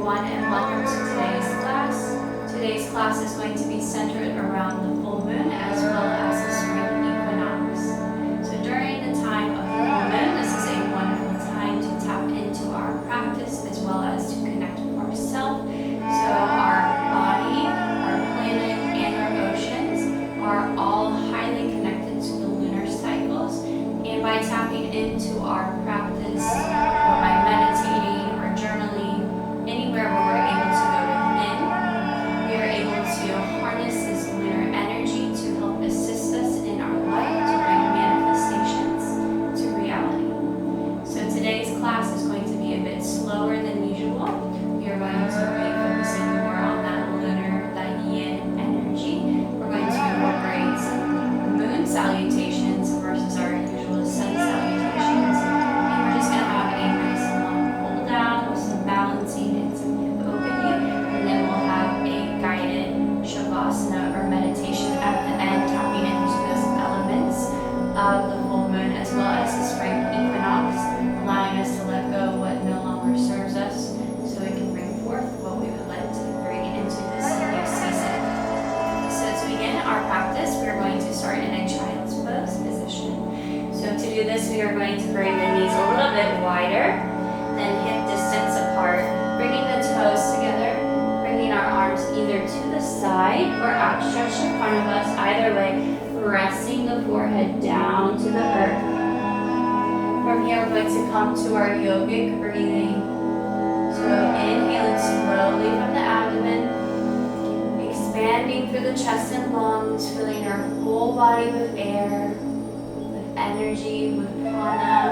everyone, and welcome to today's class. Today's class is going to be centered around the full moon as well as the spring equinox. So during the time of the full moon, this is a wonderful time to tap into our practice as well as to connect with ourselves. So our body, our planet, and our oceans are all highly connected to the lunar cycles. And by tapping into our practice, or by meditating or journaling, anywhere where we're able to go within, we are able to harness this lunar energy to help assist us in our life to bring manifestations to reality. So today's class is going to be a bit slower than usual. We are going to be focusing more on that lunar, that yin energy. We're going to incorporate some moon salutations versus our usual sun salutations. And we're just going to have a nice long pull down with some balancing and some hip opening. And then we'll have a guided shavasana or meditation at the end, tapping into those elements of the full moon as well as the spring equinox, allowing us to let go of what no longer serves us so we can bring forth what we would like to bring into this new season. So to begin our practice, we are going to start in a child's pose position. So to do this, we are going to bring the knees a little bit wider, then hip distance apart, bringing the toes together, bringing our arms either to the side or outstretched in front of us, either way, resting the forehead down to the earth. From here, we're going to come to our yogic breathing. So inhaling slowly from the abdomen, expanding through the chest and lungs, filling our whole body with air, with energy, with prana,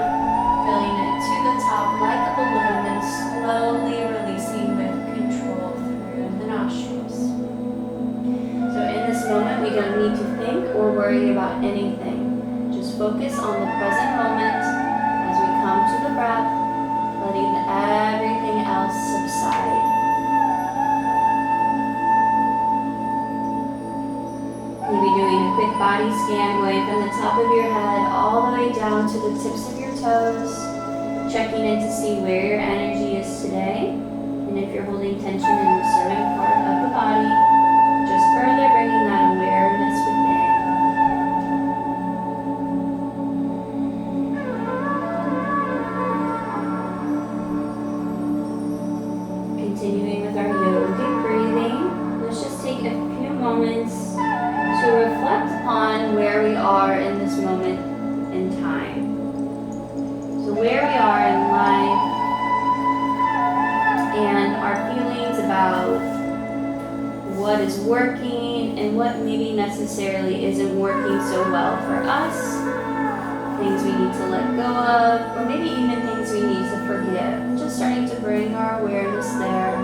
filling it to the top like a balloon, and slowly releasing with control through the nostrils. So in this moment, we don't need to think or worry about anything. Just focus on the present moment as we come to the breath, letting everything else subside. Maybe doing a quick body scan, going from the top of your head all the way down to the tips of your toes, checking in to see where your energy is today, and if you're holding tension in a certain part of the body, just further bringing that awareness within. Continuing with our yogic breathing, let's just take a few moments to reflect upon where we are in this moment in time. So where we are in life and our feelings about what is working and what maybe necessarily isn't working so well for us, things we need to let go of, or maybe even things we need to forgive. Just starting to bring our awareness there.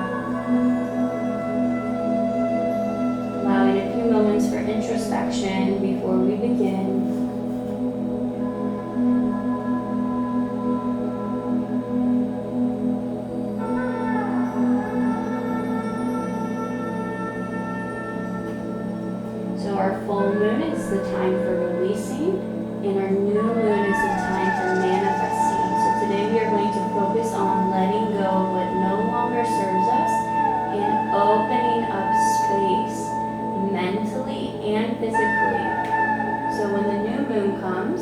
Allowing a few moments for introspection before we begin. So our full moon is the time for releasing, and our new moon is the time for manifesting. So today we are going to focus on letting go of what no longer serves us and opening up space mentally and physically. So when the new moon comes,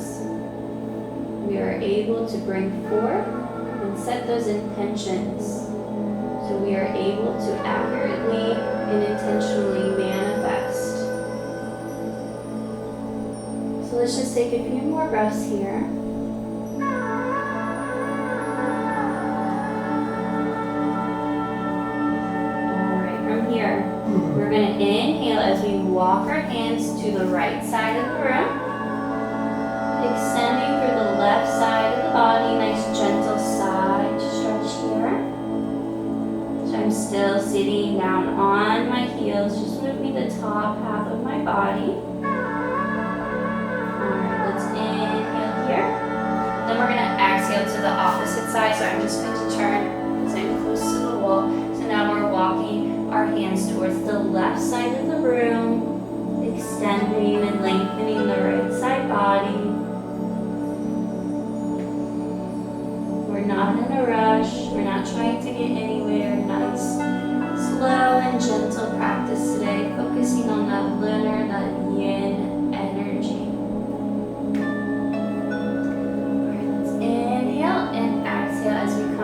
we are able to bring forth and set those intentions. So we are able to accurately and intentionally manifest. So let's just take a few more breaths here. Alright, from here, we're going to inhale as we walk our hands to the right side of the room. Extending through the left side of the body, nice gentle side stretch here. So I'm still sitting down on my heels, just moving the top half of my body. Then we're going to exhale to the opposite side. So I'm just going to turn because I'm close to the wall. So now we're walking our hands towards the left side of the room, extending and lengthening the right side body. We're not in a rush. We're not trying to get anywhere. Nice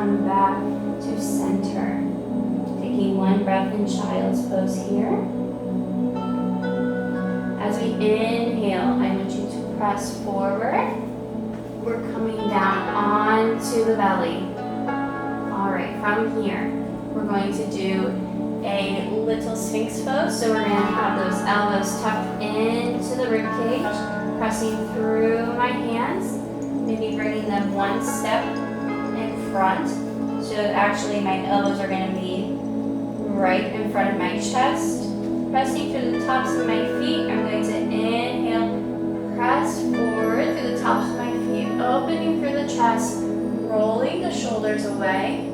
come back to center. Taking one breath in child's pose here. As we inhale, I want you to press forward. We're coming down onto the belly. All right, from here, we're going to do a little sphinx pose. So we're going to have those elbows tucked into the rib cage, pressing through my hands, maybe bringing them one step in front. So actually my elbows are going to be right in front of my chest. Pressing through the tops of my feet, I'm going to inhale, press forward through the tops of my feet, opening through the chest, rolling the shoulders away.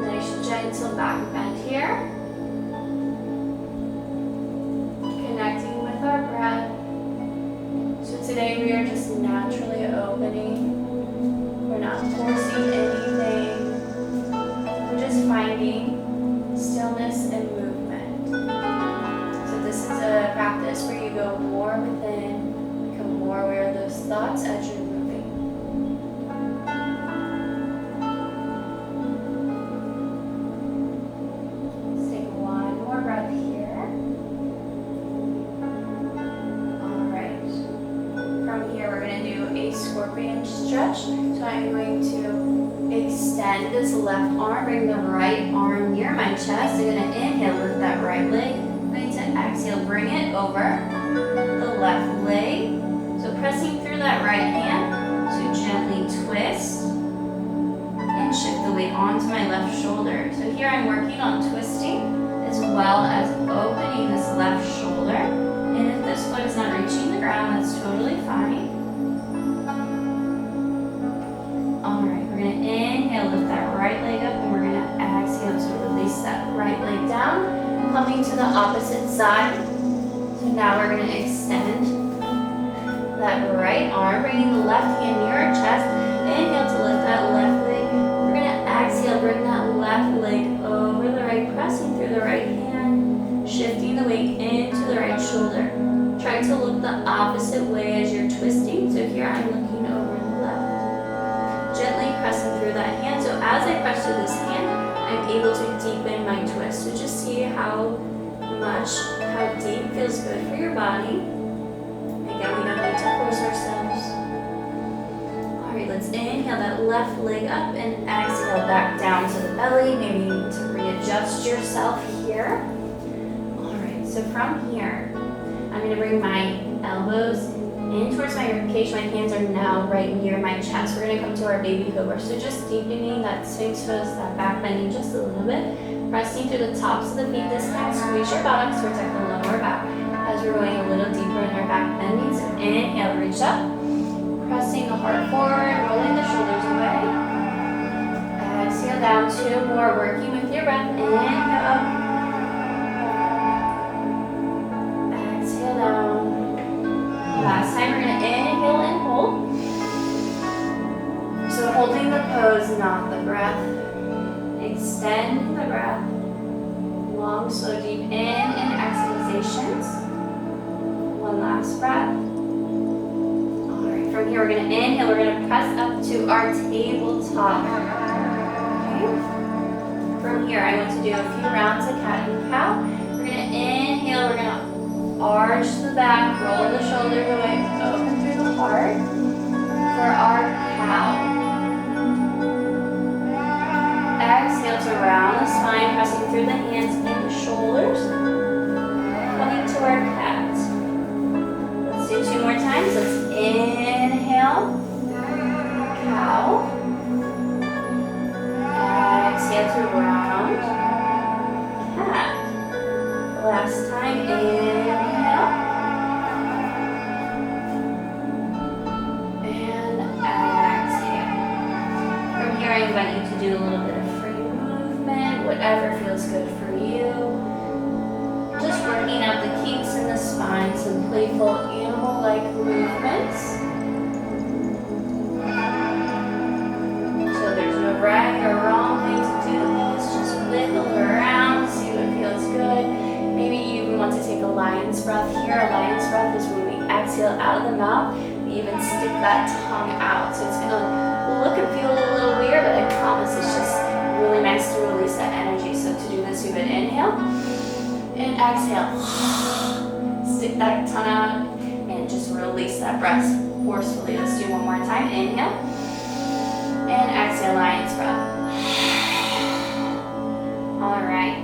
Nice gentle back bend here. Connecting with our breath. So today we are just naturally opening. We're not forcing anything. We're just finding stillness and movement. So this is a practice where you go more within, become more aware of those thoughts as you're moving. Let's take one more breath here. All right. From here, we're going to do a scorpion stretch. So I'm going to extend this left arm, bring the right arm near my chest. I'm going to inhale, lift that right leg. I'm going to exhale, bring it over the left leg. So pressing through that right hand to gently twist and shift the weight onto my left shoulder. So here I'm working on twisting as well as opening this left shoulder. And if this foot is not reaching the ground, that's totally fine. Alright, we're going to inhale, lift that right leg up, and we're going to exhale to release that right leg down. Coming to the opposite side. So now we're going to extend that right arm, bringing the left hand near our chest. Inhale to lift that left leg. We're going to exhale, bring that left leg over the right, pressing through the right hand, shifting the weight into the right shoulder. Try to look the opposite way as you're twisting. So here I'm looking over the left. Gently pressing through that hand. So as I press through this hand, I'm able to deepen my twist. So just see how deep feels good for your body. Again, we don't need to force ourselves. Alright, let's inhale that left leg up and exhale back down to the belly. Maybe you need to readjust yourself here. Alright, so from here, I'm going to bring my elbows in towards my ribcage. My hands are now right near my chest. We're going to come to our baby cobra. So just deepening that sphinx pose, that back bending just a little bit. Pressing through the tops of the feet this time. Squeeze your buttocks to protect the lower back as we're going a little deeper in our back bending. So inhale, reach up. Pressing the heart forward, rolling the shoulders away. Exhale down, two more, working with your breath. Inhale up. Exhale down. Last time, we're going to inhale and hold. So holding the pose, not the breath. Extend the breath. Long, slow, deep in and exhalations. One last breath. Alright, from here we're going to inhale. We're going to press up to our tabletop. Okay. From here I want to do a few rounds of cat and cow. We're going to inhale. We're going to arch the back, roll the shoulders away, open through the heart for our cow. Exhale to round the spine, pressing through the hands and the shoulders. Coming to our cat. Let's do two more times. Let's inhale. Cow. Exhale to round. Cat. Last time. Inhale. And exhale. From here I invite you to do a little bit of whatever feels good for you. Just working out the kinks in the spine, some playful animal-like movements. So there's no right or wrong way to do this. Just wiggle around, see what feels good. Maybe you even want to take a lion's breath here. A lion's breath is when we exhale out of the mouth. We even stick that tongue out. So it's going to look and feel a little weird, but I promise inhale. And exhale. Stick that tongue out and just release that breath forcefully. Let's do one more time. Inhale. And exhale, lion's breath. All right.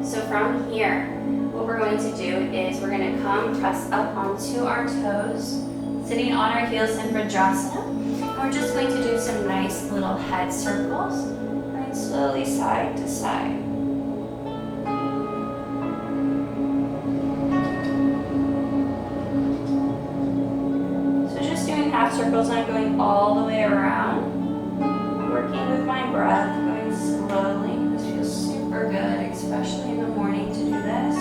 So from here, what we're going to do is we're going to come press up onto our toes, sitting on our heels in Vajrasana. And we're just going to do some nice little head circles, going slowly side to side. So just doing half circles, not going all the way around. Working with my breath, going slowly. This feels super good, especially in the morning to do this.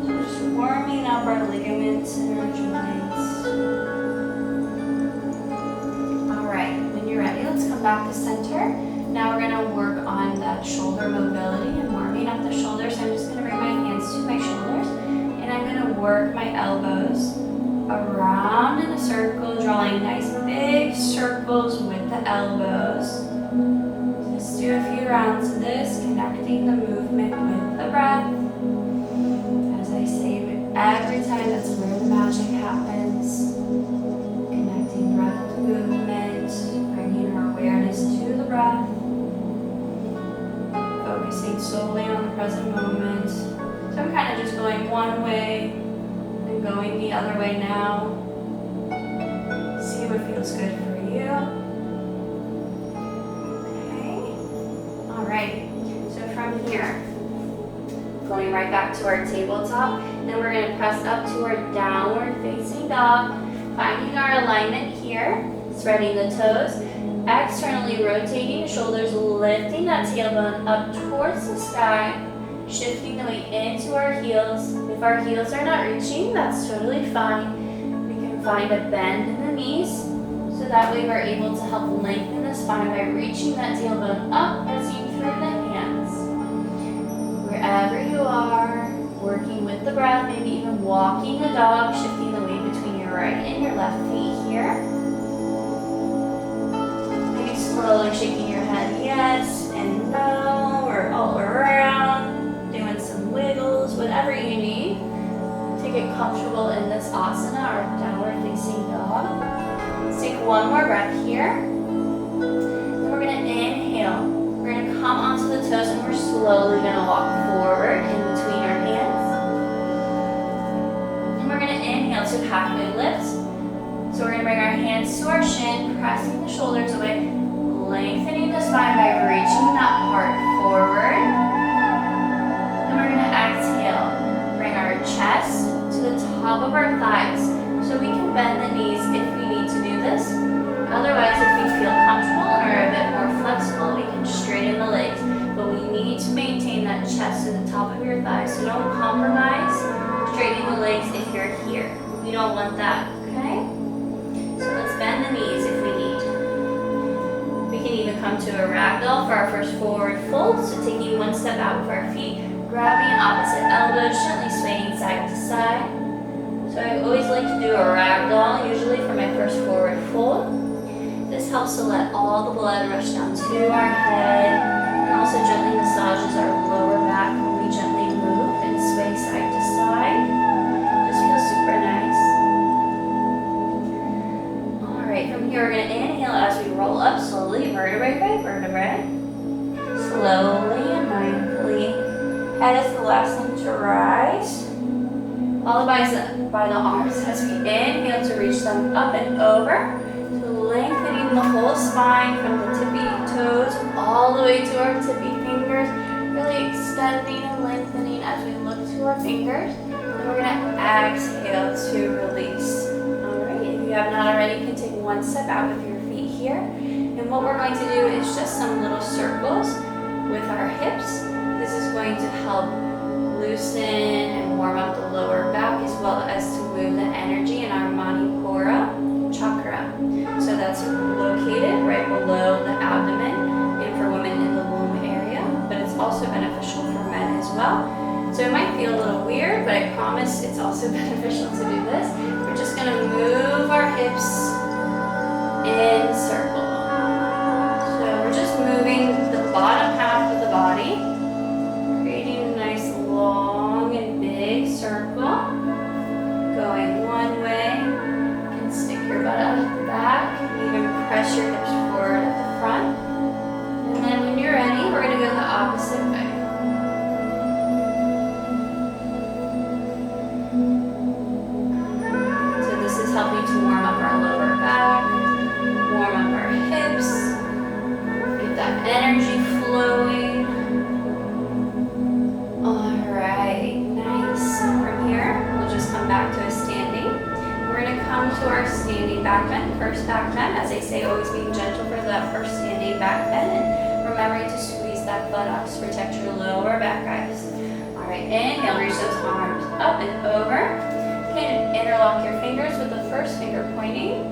So just warming up our ligaments and our joints. Alright, when you're ready, let's come back to center. Now we're going to work on that shoulder mobility and warming up the shoulders. I'm just going to bring my hands to my shoulders and I'm going to work my elbows around in a circle, drawing nice big circles with the elbows. Just do a few rounds of this, connecting the movement with the breath. As I say, every time that's where the magic happens. Connecting breath to movement, bringing our awareness to the breath. Focusing solely on the present moment. So I'm kind of just going one way, going the other way now. See what feels good for you. Okay. Alright. So from here, going right back to our tabletop, then we're going to press up to our downward facing dog, finding our alignment here, spreading the toes, externally rotating the shoulders, lifting that tailbone up towards the sky, shifting the weight into our heels. If our heels are not reaching, that's totally fine. We can find a bend in the knees, so that way we're able to help lengthen the spine by reaching that tailbone up, pressing through the hands. Wherever you are, working with the breath, maybe even walking the dog, shifting the weight between your right and your left feet here. Maybe slowly shaking your head yes and no, or all around. Doing some wiggles, whatever you need to get comfortable in this asana or downward facing dog. Let's take one more breath here. Then we're going to inhale. We're going to come onto the toes and we're slowly going to walk forward in between our hands. And we're going to inhale to halfway lift. So we're going to bring our hands to our shin, pressing the shoulders away, lengthening the spine by reaching that heart forward. We're going to exhale, bring our chest to the top of our thighs so we can bend the knees if we need to do this. Otherwise, if we feel comfortable and are a bit more flexible, we can straighten the legs. But we need to maintain that chest to the top of your thighs, so don't compromise straightening the legs if you're here. We don't want that, okay? So let's bend the knees if we need. We can even come to a ragdoll for our first forward fold, so taking one step out with our feet, grabbing opposite elbows, gently swaying side to side. So I always like to do a ragdoll, usually for my first forward fold. This helps to let all the blood rush down to our head, and also gently massages our lower back when we gently move and sway side to side. Just feels super nice. Alright, from here we're going to inhale as we roll up slowly, vertebrae by vertebrae. Slowly and mindfully. Head is the last thing to rise, followed by the arms as we inhale to reach them up and over, to lengthening the whole spine from the tippy toes all the way to our tippy fingers, really extending and lengthening as we look to our fingers. And we're going to exhale to release. Alright, if you have not already, you can take one step out with your feet here. And what we're going to do is just some little circles with our hips. This is going to help loosen and warm up the lower back as well as to move the energy in our Manipura chakra. So that's located right below the abdomen and for women in the womb area, but it's also beneficial for men as well. So it might feel a little weird, but I promise it's also beneficial to do this. We're just going to move our hips in circle. So we're butt at the back. Even press your hips forward at the front. And then when you're ready, we're going to go the opposite way. So this is helping to warm up our lower back, warm up our hips, get that energy flowing. Alright, nice. From here, we'll just come back to a standing. We're going to come to our standing back bend, first back bend. As I say, always being gentle for that first standing back bend. And remembering to squeeze that buttocks, protect your lower back, guys. Alright, inhale, reach those arms up and over. Okay, interlock your fingers with the first finger pointing.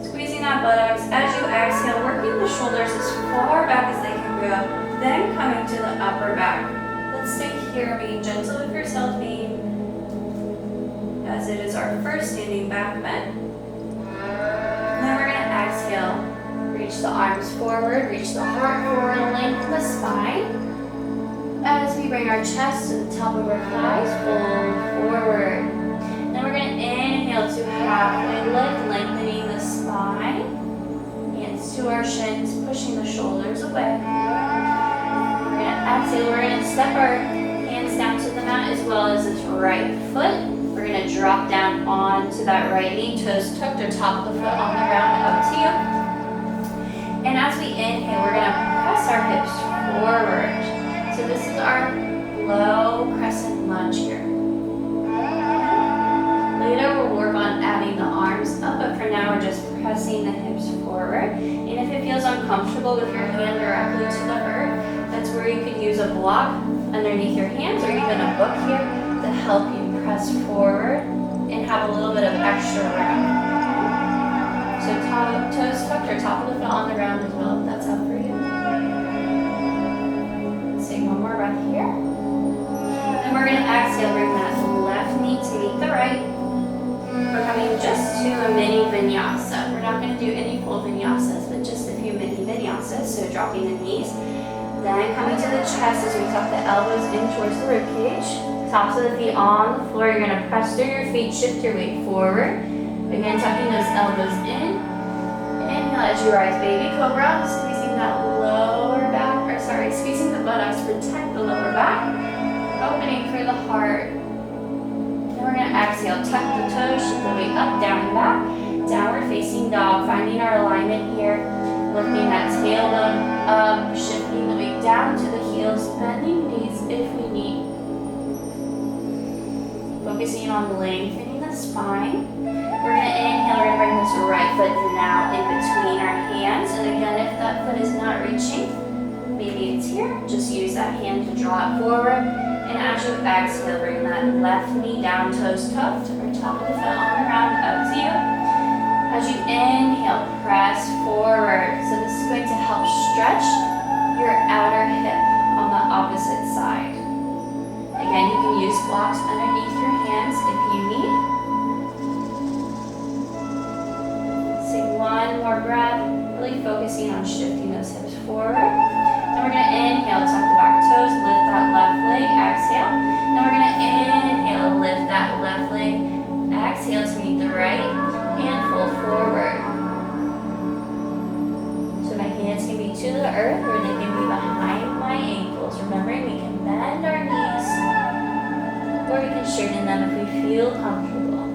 Squeezing that buttocks. As you exhale, working the shoulders as far back as they can go. Then coming to the upper back. Let's stay here, being gentle with yourself, as it is our first standing back bend. And then we're going to exhale. Reach the arms forward, reach the heart forward, lengthen the spine. As we bring our chest to the top of our thighs, fold forward. Then we're going to inhale to halfway lift, lengthening the spine. Hands to our shins, pushing the shoulders away. Exhale, we're going to step our hands down to the mat as well as this right foot. We're going to drop down onto that right knee, toes tucked or top of the foot on the ground, up to you. And as we inhale, we're going to press our hips forward. So this is our low crescent lunge here. Later we'll work on adding the arms up, but for now we're just pressing the hips forward. And if it feels uncomfortable with your hand directly to the earth, that's where you could use a block underneath your hands or even a book here to help you press forward and have a little bit of extra room. So toes tucked or top of the foot on the ground as well, if that's up for you. Let's take one more breath here. Then we're going to exhale, bring that left knee to meet the right. We're coming just to a mini vinyasa. We're not going to do any full vinyasas, but just a few mini vinyasas. So dropping the knees. Then coming to the chest as we tuck the elbows in towards the ribcage. Tops of the feet on the floor. You're going to press through your feet, shift your weight forward. Again, tucking those elbows in. Inhale as you rise, baby cobra. Squeezing that lower back, squeezing the buttocks, protect the lower back. Opening through the heart. Then we're going to exhale, tuck the toes, shift the weight up, down and back. Downward facing dog, finding our alignment here. Lifting that tailbone up, shifting the weight down to the heels, bending knees if we need. Focusing on lengthening the spine. We're going to inhale, we're going to bring this right foot now in between our hands. And again, if that foot is not reaching, maybe it's here, just use that hand to draw it forward. And as you exhale, bring that left knee down, toes tucked, or top of the foot on the ground, up to you. As you inhale, press forward. So this is going to help stretch your outer hip on the opposite side. Again, you can use blocks underneath your hands if you need. Take one more breath, really focusing on shifting those hips forward. Then we're going to inhale, tuck the back toes, lift that left leg, exhale. Then we're going to inhale, lift that left leg, exhale to meet the right. And fold forward. So my hands can be to the earth or they can be behind my ankles. Remembering we can bend our knees or we can straighten them if we feel comfortable.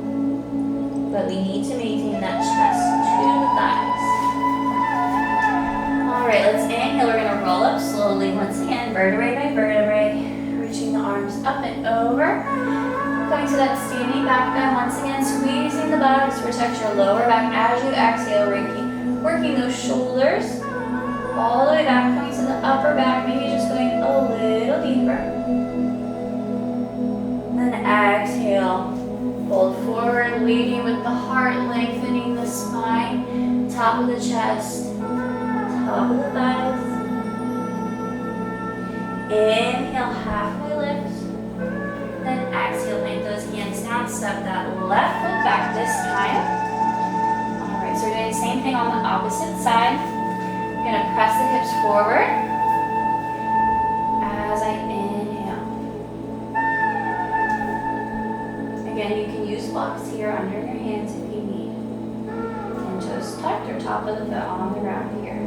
But we need to maintain that chest to the thighs. Alright, let's inhale. We're going to roll up slowly once again, vertebrae by vertebrae. Reaching the arms up and over. Coming to that standing back bend, once again squeezing the buttocks to protect your lower back as you exhale, working those shoulders all the way back, coming to the upper back, maybe just going a little deeper. Then exhale, fold forward, leading with the heart, lengthening the spine, top of the chest, top of the thighs. Inhale, halfway lift. Then exhale, lay those hands down, step that left foot back this time. Alright, so we're doing the same thing on the opposite side. We're going to press the hips forward as I inhale. Again, you can use blocks here under your hands if you need. your top of the foot on the ground here.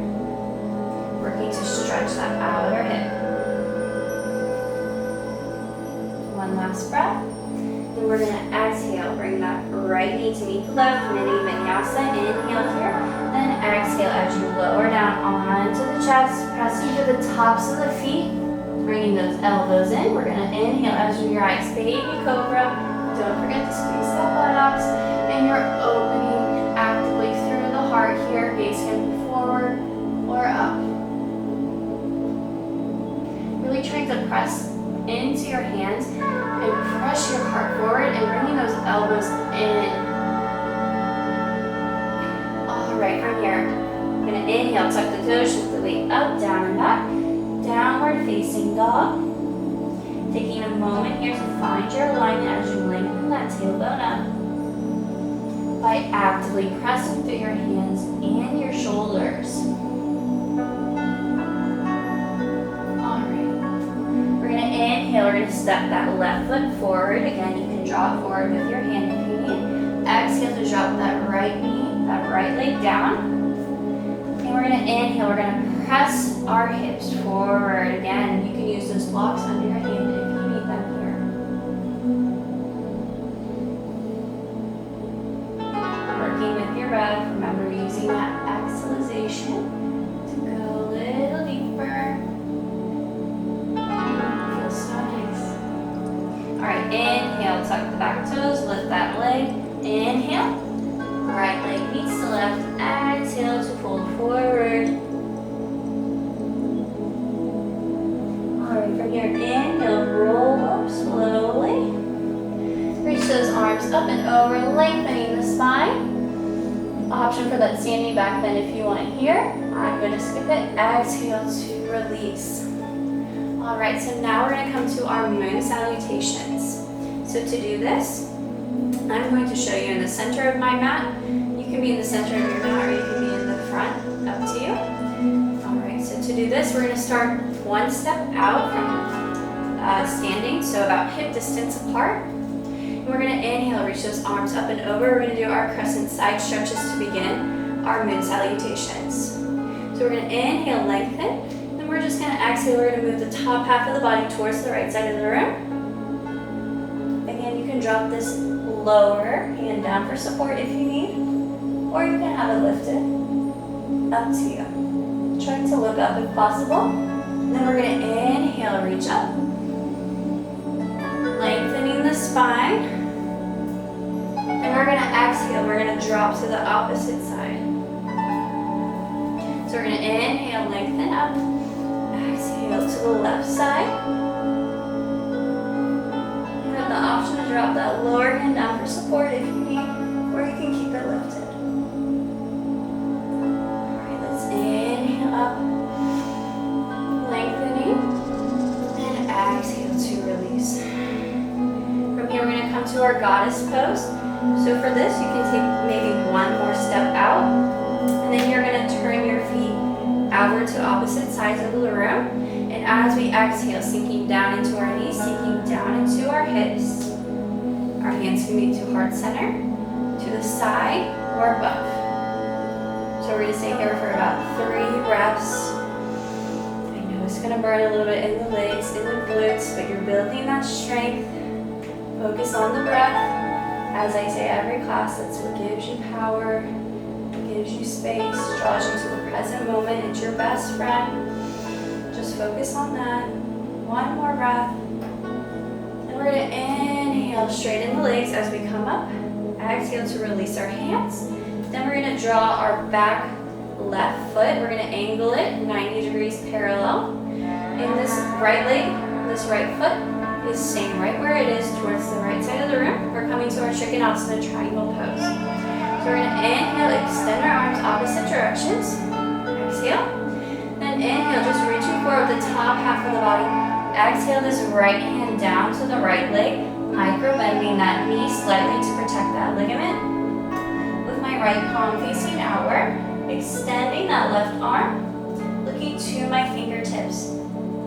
Working to stretch that outer hip. One last breath. Then we're going to exhale. Bring that right knee to meet the left. Mini vinyasa. Inhale here. Then exhale as you lower down onto the chest. Pressing to the tops of the feet. Bringing those elbows in. We're going to inhale as you rise. Baby cobra. Don't forget to squeeze that buttocks. And you're opening actively through the heart here. Gaze can be forward or up. Really trying to press into your hands and press your heart forward and bringing those elbows in. All right, from here, I'm going to inhale, tuck the toes, shift the weight up, down and back. Downward facing dog. Taking a moment here to find your alignment as you lengthen that tailbone up by actively pressing through your hands and your shoulders. Inhale, we're going to step that left foot forward. Again, you can draw it forward with your hand if you need. Exhale to drop that right knee, that right leg down. And we're going to inhale, we're going to press our hips forward. Again, you can use those blocks under your hand if you need them here. Working with your breath, remember using that exhalation to go a little deeper. Alright, inhale, tuck the back toes, lift that leg. Inhale, right leg meets the left. Exhale to fold forward. Alright, from here, inhale, roll up slowly. Reach those arms up and over, lengthening the spine. Option for that standing back bend if you want it here. I'm going to skip it. Exhale to release. Alright, so now we're going to come to our moon salutations. So to do this, I'm going to show you in the center of my mat. You can be in the center of your mat or you can be in the front, up to you. Alright, so to do this, we're going to start one step out from standing, so about hip distance apart. And we're going to inhale, reach those arms up and over. We're going to do our crescent side stretches to begin our moon salutations. So we're going to inhale, lengthen. We're just going to exhale, we're going to move the top half of the body towards the right side of the room. Again, you can drop this lower hand down for support if you need, or you can have it lifted. Up to you. Try to look up if possible. Then we're going to inhale, reach up. Lengthening the spine. And we're going to exhale, we're going to drop to the opposite side. So we're going to inhale, lengthen up. Exhale to the left side. You have the option to drop that lower hand down for support if you need, or you can keep it lifted. Alright, let's inhale up, lengthening, and exhale to release. From here, we're going to come to our goddess pose. So for this, you can take maybe one more step out, and then you're going to turn your feet outward to opposite sides of the room. And as we exhale, sinking down into our knees, sinking down into our hips. Our hands can be to heart center, to the side, or above. So we're going to stay here for about 3 breaths. I know it's going to burn a little bit in the legs, in the glutes, but you're building that strength. Focus on the breath. As I say every class, that's what gives you power, gives you space, draws you to the present moment. It's your best friend. Just focus on that. One more breath. And we're going to inhale, straighten the legs as we come up. Exhale to release our hands. Then we're going to draw our back left foot. We're going to angle it 90 degrees parallel. And this right leg, this right foot, is staying right where it is towards the right side of the room. We're coming to our Trikonasana triangle pose. So we're going to inhale, extend our arms opposite directions. Exhale. Then inhale, just reaching forward with the top half of the body. Exhale this right hand down to the right leg, micro bending that knee slightly to protect that ligament. With my right palm facing outward, extending that left arm, looking to my fingertips.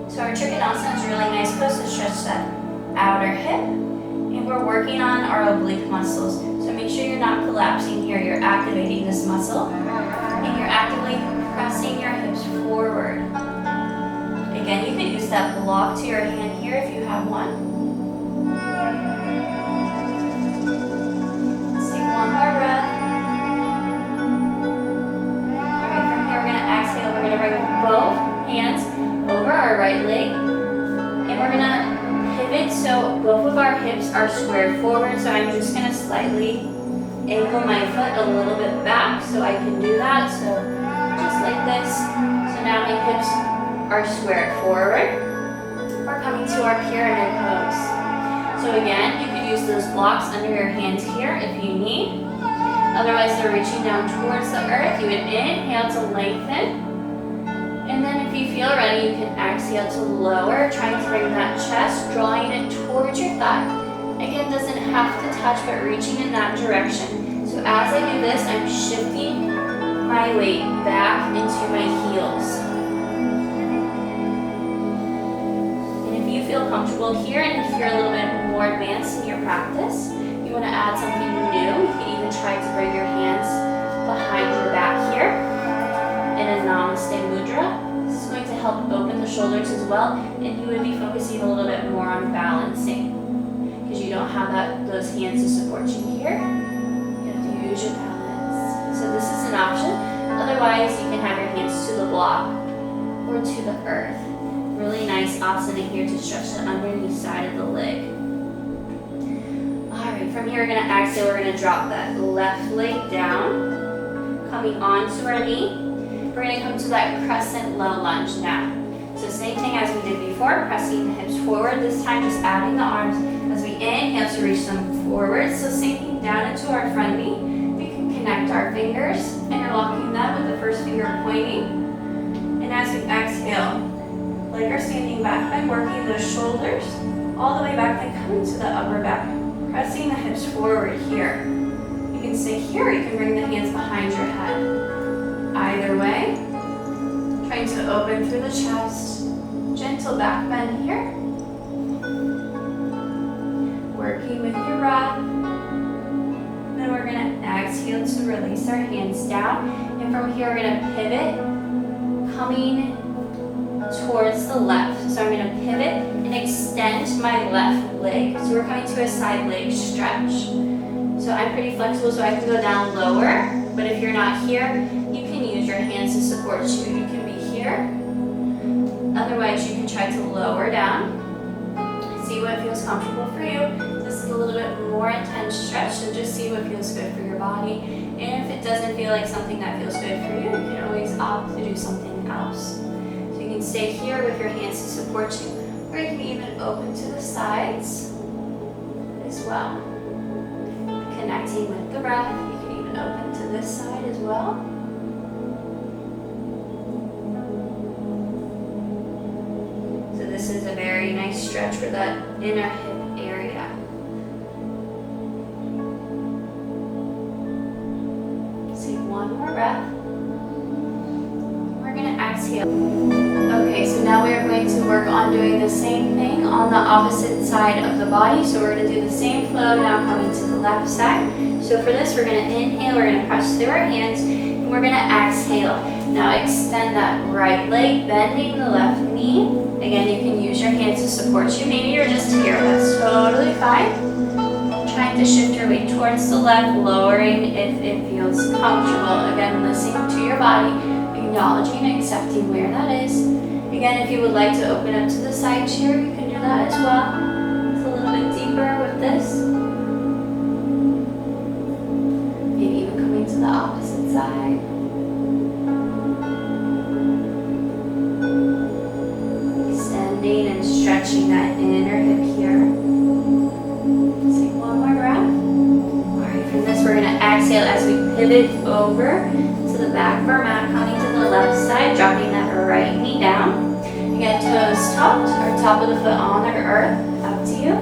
So our Trikonasana is a really nice pose to stretch that outer hip. And we're working on our oblique muscles. So make sure you're not collapsing here. You're activating this muscle, and you're actively pressing your hips forward. Again, you can use that block to your hand here if you have one. Let's take one more breath. All right, from here we're going to exhale. We're going to bring both hands over our right leg, and we're going to pivot so both of our hips are squared forward. So I'm just going to slightly angle my foot a little bit back so I can do that. So just like this. So now my hips are squared forward. We're coming to our pyramid pose. So again, you could use those blocks under your hands here if you need. Otherwise, they're reaching down towards the earth. You would inhale to lengthen. And then if you feel ready, you can exhale to lower, trying to bring that chest, drawing it towards your thigh. Again, doesn't have to touch, but reaching in that direction. So as I do this, I'm shifting my weight back into my heels. And if you feel comfortable here, and if you're a little bit more advanced in your practice, you want to add something new, you can even try to bring your hands behind your back here in a Namaste Mudra. This is going to help open the shoulders as well, and you would be focusing a little bit more on balancing because you don't have those hands to support you here. You have to use your balance. So this is an option. Otherwise, you can have your hands to the block or to the earth. Really nice asana here to stretch the underneath side of the leg. Alright, from here we're going to exhale. We're going to drop that left leg down, coming onto our knee. We're going to come to that crescent low lunge now. So same thing as we did before, pressing the hips forward. This time just adding the arms as we inhale to reach them forward. So sinking down into our front knee. We can connect our fingers, interlocking them with the first finger pointing. And as we exhale, like our standing back bend, working those shoulders all the way back, then coming to the upper back, pressing the hips forward here. You can stay here, or you can bring the hands behind your head. Either way, trying to open through the chest, gentle back bend here. Working with your breath. Then we're going to exhale to release our hands down. And from here, we're going to pivot, coming towards the left. So I'm going to pivot and extend my left leg. So we're coming to a side leg stretch. So I'm pretty flexible, so I can go down lower. But if you're not here, you can use your hands to support you. You can be here. Otherwise, you can try to lower down. See what feels comfortable for you. This is a little bit more intense stretch, so just see what feels good for your body. And if it doesn't feel like something that feels good for you, you can always opt to do something else. So you can stay here with your hands to support you, or you can even open to the sides as well. Connecting with the breath, you can even open to this side as well. So this is a very nice stretch for that inner hip area. Take one more breath. We're going to exhale. Okay, so now we are going to work on doing the same thing on the opposite side of the body. So we're going to do the same flow now coming to the left side. So for this, we're going to inhale, we're going to press through our hands, and we're going to exhale. Now extend that right leg, bending the left knee. Again, you can use your hands to support you. Maybe you're just here, that's totally fine. Trying to shift your weight towards the left, lowering if it feels comfortable. Again, listening to your body, acknowledging and accepting where that is. Again, if you would like to open up to the side chair, you can do that as well. It's a little bit deeper with this. Maybe even coming to the opposite side. Extending and stretching that inner hip here. Take one more breath. Alright, from this we're going to exhale as we pivot over to the back of our mat, coming to the left side, dropping that right knee down. Again, toes tucked or top of the foot on the earth, up to you.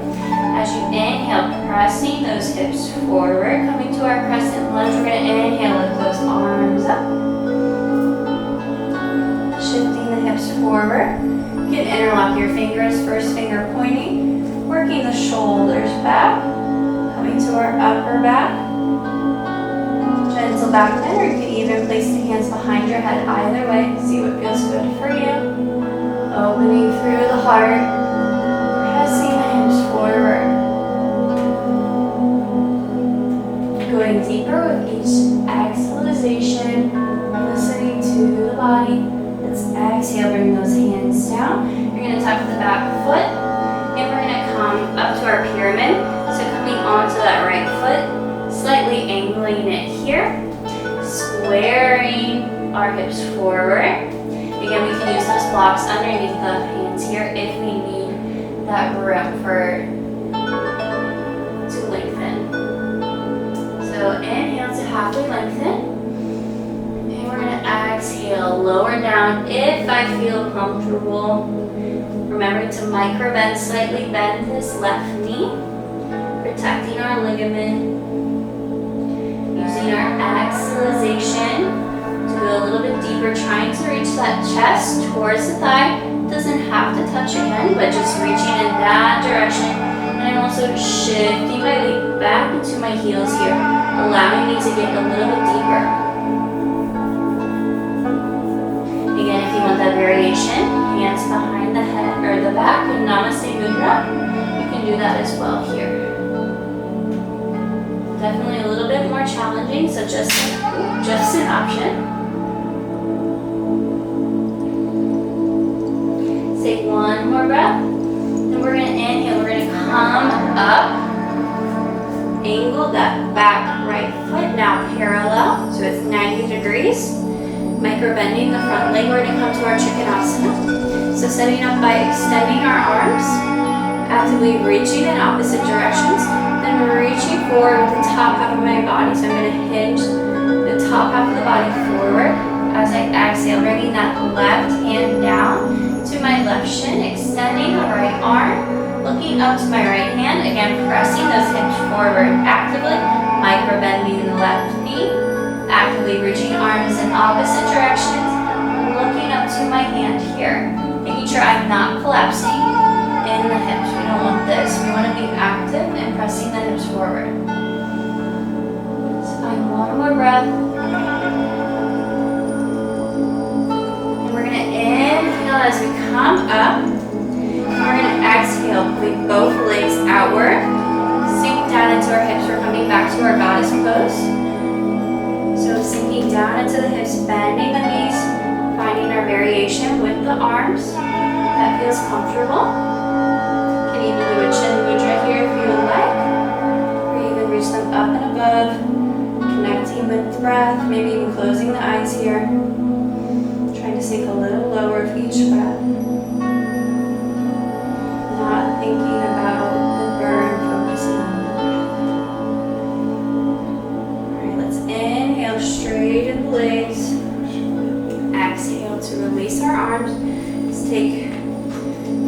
As you inhale, pressing those hips forward, coming to our crescent lunge. We're going to inhale, lift those arms up. Shifting the hips forward. You can interlock your fingers, first finger pointing, working the shoulders back, coming to our upper back. back bend, or you can even place the hands behind your head. Either way, see what feels good for you. Opening through the heart, pressing the hips forward. Going deeper with each exhalation, listening to the body. Let's exhale, bring those hands down. You're going to tuck the back foot, and we're going to come up to our pyramid. So coming onto that right foot, slightly angling it here, squaring our hips forward. Again, we can use those blocks underneath the hands here if we need that room to lengthen. So inhale to halfway lengthen. And we're going to exhale, lower down if I feel comfortable. Remembering to micro bend, slightly bend this left knee, protecting our ligament. Using our exhalation to go a little bit deeper, trying to reach that chest towards the thigh. Doesn't have to touch again, but just reaching in that direction. And I'm also shifting my weight back into my heels here, allowing me to get a little bit deeper. Again, if you want that variation, hands behind the head or the back in Namaste Mudra, you can do that as well here. Definitely a little bit more challenging, so just an option. Take one more breath, and we're going to inhale. We're going to come up, angle that back right foot, now parallel, so it's 90 degrees. Micro bending the front leg. We're going to come to our Trikonasana. So setting up by extending our arms, actively reaching in opposite directions. Then reaching forward with the top half of my body. So I'm going to hinge the top half of the body forward as I exhale, bringing that left hand down to my left shin, extending the right arm, looking up to my right hand, again pressing those hips forward, actively micro bending the left knee, actively reaching arms in opposite directions, looking up to my hand here, making sure I'm not collapsing in the hips. We don't want this. We want to be active and pressing the hips forward. Let's find one more breath. And we're going to inhale as we come up. And we're going to exhale, point both legs outward. Sink down into our hips. We're coming back to our goddess pose. So sinking down into the hips, bending the knees, finding our variation with the arms that feels comfortable. Even do a chin mudra here if you would like, or even reach them up and above, connecting with the breath, maybe even closing the eyes here, trying to sink a little lower with each breath, not thinking about the burn, focusing on the breath. Alright, let's inhale, straighten the legs, exhale to release our arms. Let's take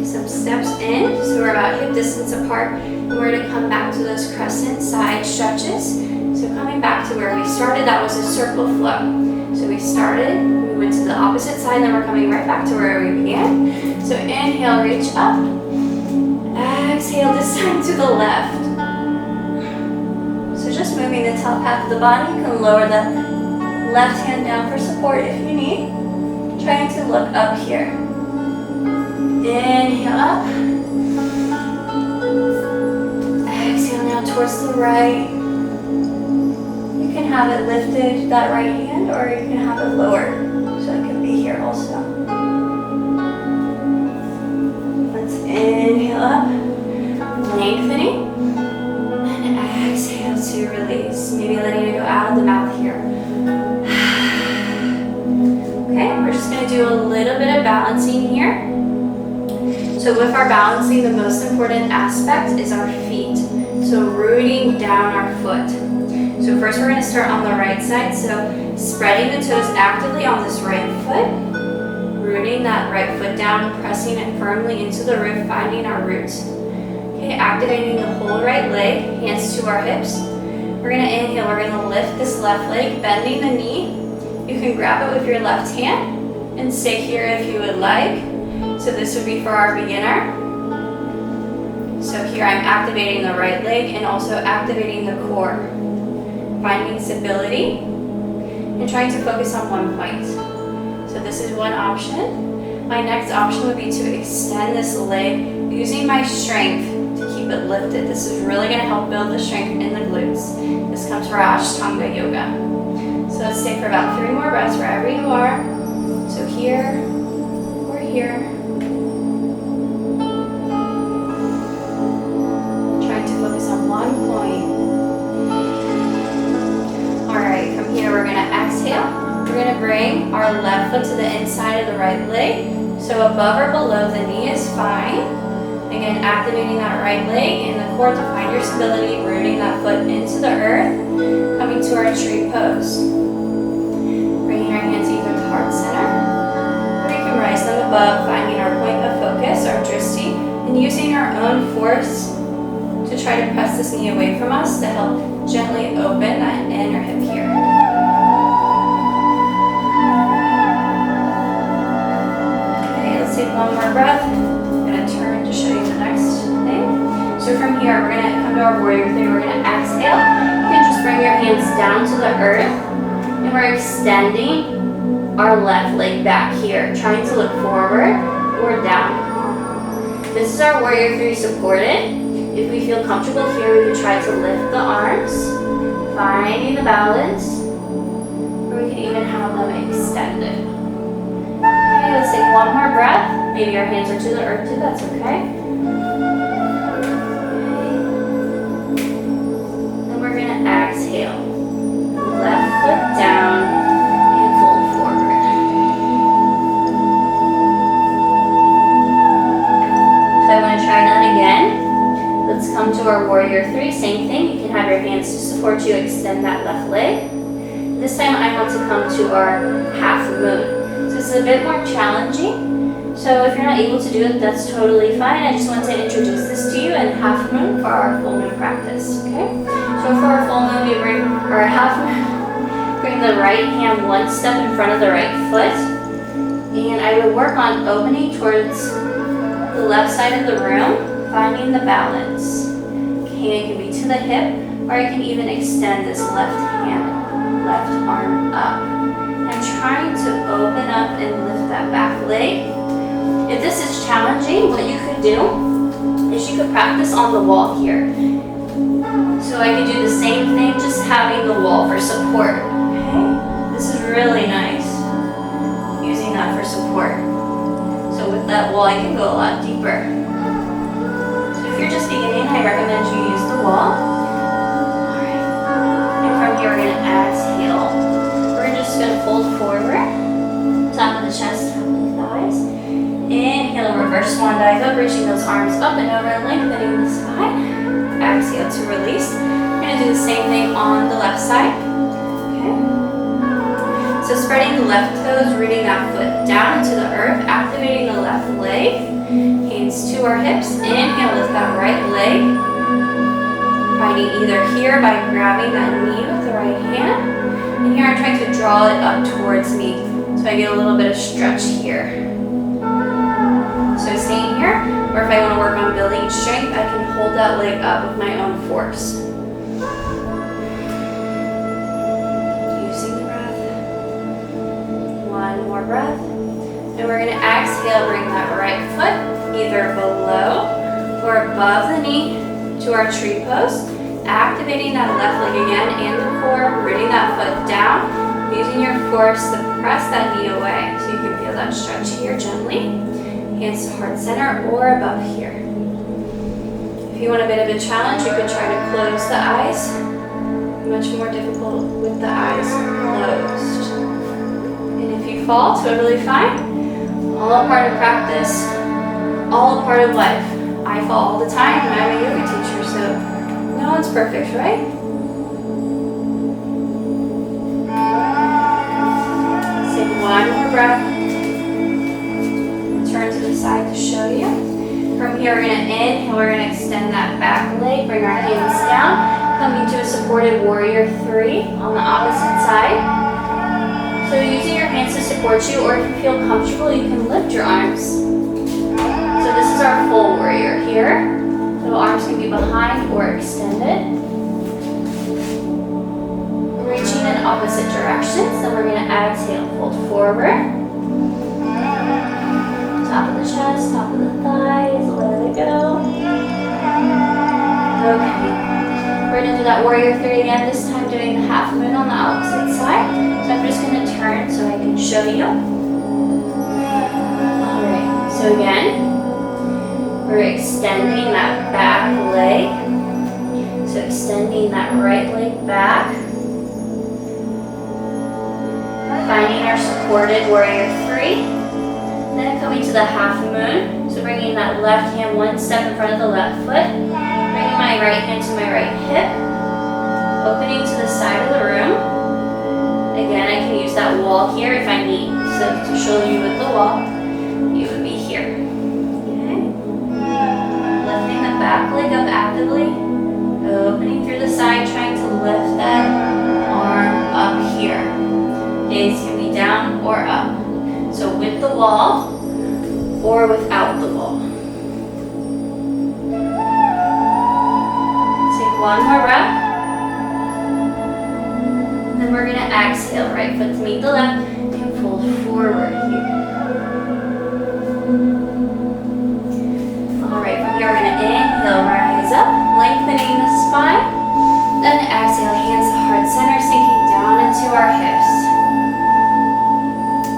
some steps in, so we're about hip distance apart, and we're going to come back to those crescent side stretches. So coming back to where we started, that was a circle flow. So we started, we went to the opposite side, then we're coming right back to where we began. So inhale, reach up, exhale, this time to the left. So just moving the top half of the body. You can lower the left hand down for support if you need. Trying to look up here. Inhale up. Exhale now towards the right. You can have it lifted, that right hand, or you can have it lowered. So it can be here also. Let's inhale up, lengthening. And exhale to release. Maybe letting it go out of the mouth here. Okay, we're just going to do a little bit of balancing here. So with our balancing, the most important aspect is our feet. So rooting down our foot. So first we're going to start on the right side. So spreading the toes actively on this right foot. Rooting that right foot down, pressing it firmly into the roof, finding our roots. Okay, activating the whole right leg, hands to our hips. We're going to inhale, we're going to lift this left leg, bending the knee. You can grab it with your left hand and stay here if you would like. So this would be for our beginner. So here I'm activating the right leg and also activating the core. Finding stability. and trying to focus on one point. So this is one option. My next option would be to extend this leg using my strength to keep it lifted. This is really going to help build the strength in the glutes. This comes from Ashtanga Yoga. So let's stay for about 3 more breaths wherever you are. So here or here. Trying to focus on one point. Alright, from here we're going to exhale. We're going to bring our left foot to the inside of the right leg. So above or below the knee is fine. Again, activating that right leg and the core to find your stability, rooting that foot into the earth, coming to our tree pose. Bringing our hands either to heart center, or you can rise them above, finding our point of focus, our drishti, and using our own force to try to press this knee away from us to help gently open that inner hip here. Take one more breath. I'm going to turn to show you the next thing. So from here, we're going to come to our warrior three. We're going to exhale. You can just bring your hands down to the earth. And we're extending our left leg back here, trying to look forward or down. This is our warrior three supported. If we feel comfortable here, we can try to lift the arms, finding the balance, or we can even have them extended. Let's take one more breath. Maybe our hands are to the earth too, that's okay. Then we're going to exhale. Left foot down and fold forward. So I want to try that again. Let's come to our warrior three. Same thing. You can have your hands to support you, extend that left leg. This time I want to come to our half moon. It's a bit more challenging, so if you're not able to do it, that's totally fine. I just want to introduce this to you and half moon for our full moon practice, okay? So for our full moon, we bring our half moon, bring the right hand one step in front of the right foot, and I would work on opening towards the left side of the room, finding the balance. Okay, it can be to the hip, or I can even extend this left hand, left arm up. And trying to open up and lift that back leg. If this is challenging, what you could do is you could practice on the wall here. So I could do the same thing, just having the wall for support. Okay? This is really nice, using that for support. So with that wall, I can go a lot deeper. So if you're just beginning, I recommend you use the wall. Alright. And from here, we're going to exhale. Just going to fold forward, top of the chest, top of the thighs. Inhale, reverse swan dive up, reaching those arms up and over, lengthening the spine. Exhale to release. We're going to do the same thing on the left side. Okay. So spreading the left toes, rooting that foot down into the earth, activating the left leg. Hands to our hips. Inhale, lift that right leg. Finding either here by grabbing that knee with the right hand. And here I'm trying to draw it up towards me, so I get a little bit of stretch here. So staying here, or if I want to work on building strength, I can hold that leg up with my own force. Using the breath. One more breath. And we're going to exhale, bring that right foot either below or above the knee to our tree pose. Activating that left leg again and the core, rooting that foot down, using your force to press that knee away so you can feel that stretch here gently. Hands to heart center or above here. If you want a bit of a challenge, you could try to close the eyes. Much more difficult with the eyes closed. And if you fall, totally fine. All a part of practice, all a part of life. I fall all the time and I'm a yoga teacher, so no one's perfect, right? Take one more breath. Turn to the side to show you. From here, we're going to inhale. We're going to extend that back leg. Bring our hands down. Coming to a supported warrior three on the opposite side. So using your hands to support you, or if you feel comfortable, you can lift your arms. So this is our full warrior here. So arms can be behind or extended. Reach reaching in opposite directions. Then we're going to exhale, fold forward. Top of the chest, top of the thighs, let it go. Okay. We're going to do that warrior three again, this time doing the half moon on the opposite side. So I'm just going to turn so I can show you. Alright, so again, we're extending that back leg. So extending that right leg back. Finding our supported warrior three. Then coming to the half moon. So bringing that left hand one step in front of the left foot. Bringing my right hand to my right hip. Opening to the side of the room. Again, I can use that wall here if I need. So to show you with the wall, it would be here. Okay. Lifting the back leg up actively. Opening through the side, trying to lift that arm up here. Gaze can be down or up. So with the wall or without the wall. Take one more breath. Then we're going to exhale, right foot to meet the left and fold forward here. Alright, from here we're going to inhale, rise up, lengthening the spine. Then exhale, hands to heart center, sinking down into our hips.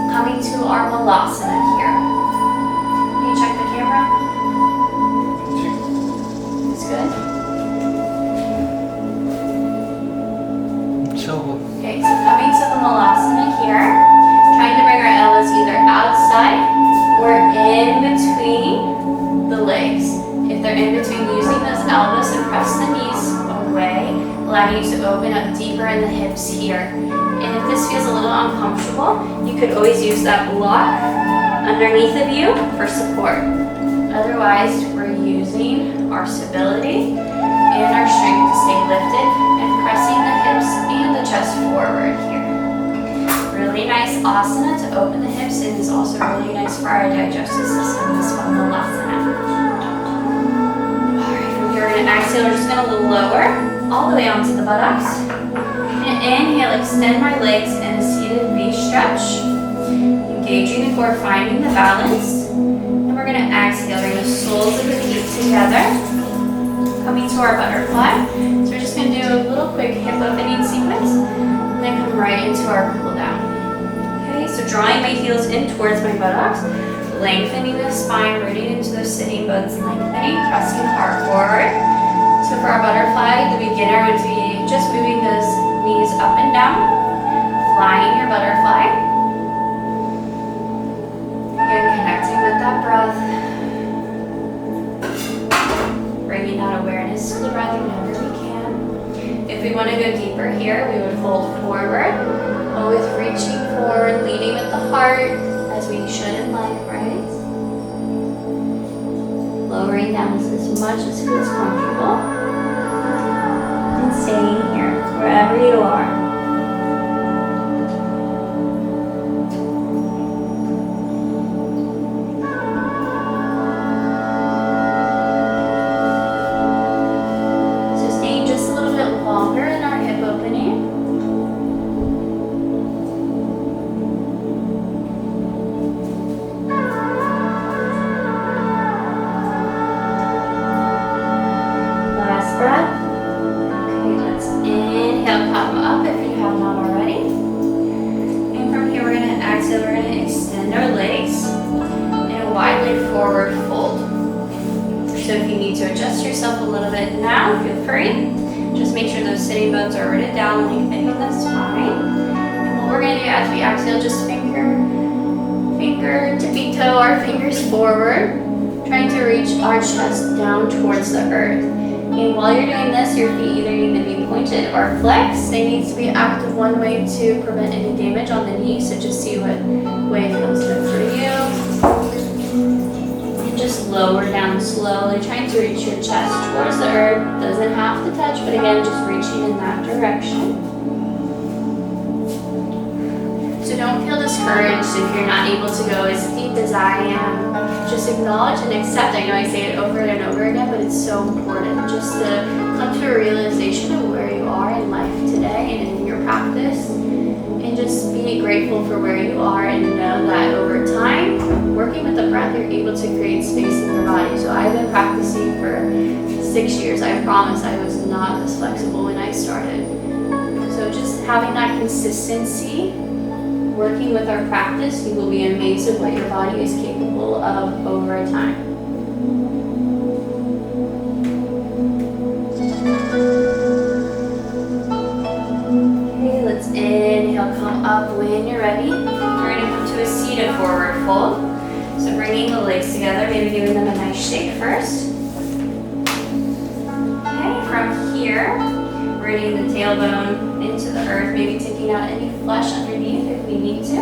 Coming to our malasana here. Can you check the camera? It's good? Okay, so coming to the malasana here, trying to bring our elbows either outside or in between the legs. If they're in between, using those elbows to press the knees away, allowing you to open up deeper in the hips here. And if this feels a little uncomfortable, you could always use that block underneath of you for support. Otherwise, we're using our stability and our strength to stay lifted and pressing the hips and the chest forward here. Really nice asana to open the hips, and is also really nice for our digestive system, this one, malasana. Alright, from here we're going to exhale, we're just going to lower all the way onto the buttocks. Inhale, extend my legs in a seated V stretch. Engaging the core, finding the balance. And we're going to exhale, bring the soles of the feet together. Coming to our butterfly. So we're just going to do a little quick hip opening sequence. And then come right into our cool down. Okay, so drawing my heels in towards my buttocks. Lengthening the spine, rooting into those sitting bones, lengthening, pressing heart forward. So for our butterfly, the beginner would be just moving those knees up and down, flying your butterfly. Again, connecting with that breath. Bringing that awareness to the breath whenever we can. If we want to go deeper here, we would fold forward, always reaching forward, leading with the heart, as we should in life, right? Lowering down as much as feels comfortable. And staying here, wherever you are. So staying just a little bit longer in our hip opening. Last breath. Inhale, come up if you have not already. And from here, we're going to exhale. We're going to extend our legs in a wide leg forward fold. So if you need to adjust yourself a little bit now, feel free. Just make sure those sitting bones are rooted down, lengthening the spine. And what we're going to do as we exhale, just finger, tippy toe our fingers forward, trying to reach our chest down towards the earth. And while you're doing this, your feet either need to be pointed or flexed. They need to be active one way to prevent any damage on the knee. So just see what way feels good for you. And just lower down slowly, trying to reach your chest towards the earth. Doesn't have to touch, but again, just reaching in that direction. So don't feel discouraged if you're not able to go as deep as I am. Just acknowledge and accept. I know I say it over and over again, but it's so important just to come to a realization of where you are in life today and in your practice, and just be grateful for where you are and know that over time, working with the breath, you're able to create space in your body. So I've been practicing for 6 years. I promise I was not this flexible when I started. So just having that consistency, working with our practice, you will be amazed at what your body is capable of over time. Okay, let's inhale, come up when you're ready. We're going to come to a seated forward fold. So bringing the legs together, maybe giving them a nice shake first. Okay, from here, rooting the tailbone into the earth, maybe taking out any flesh underneath if we need to.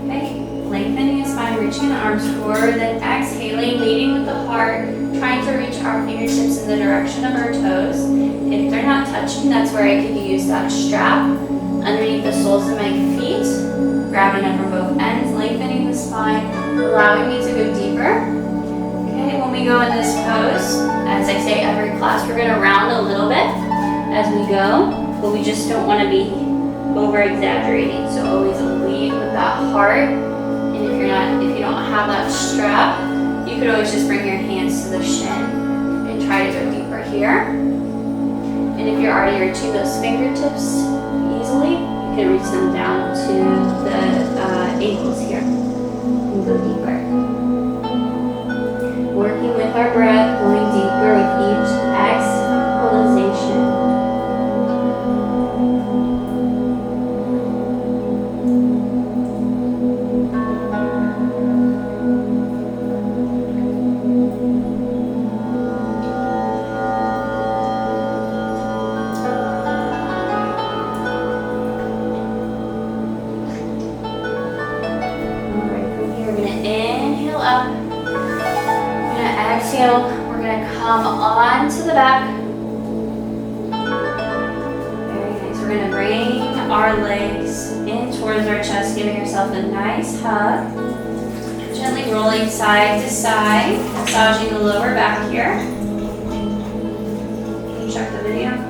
Okay, lengthening the spine, reaching the arms forward, then exhaling, leading with the heart, trying to reach our fingertips in the direction of our toes. If they're not touching, that's where I could use that strap underneath the soles of my feet, grabbing it from both ends, lengthening the spine, allowing me to go deeper. Okay, when we go in this pose, as I say every class, we're going to round a little bit as we go, but we just don't want to be over exaggerating. So always lead with that heart. And if you don't have that strap, you could always just bring your hands to the shin and try to go deeper here. And if you're already reaching those fingertips easily, you can reach them down to the ankles here and go deeper. Working with our breath, going deeper with each exhalation. We're going to come on to the back. Very nice. We're going to bring our legs in towards our chest, giving yourself a nice hug. Gently rolling side to side, massaging the lower back here. Can you check the video?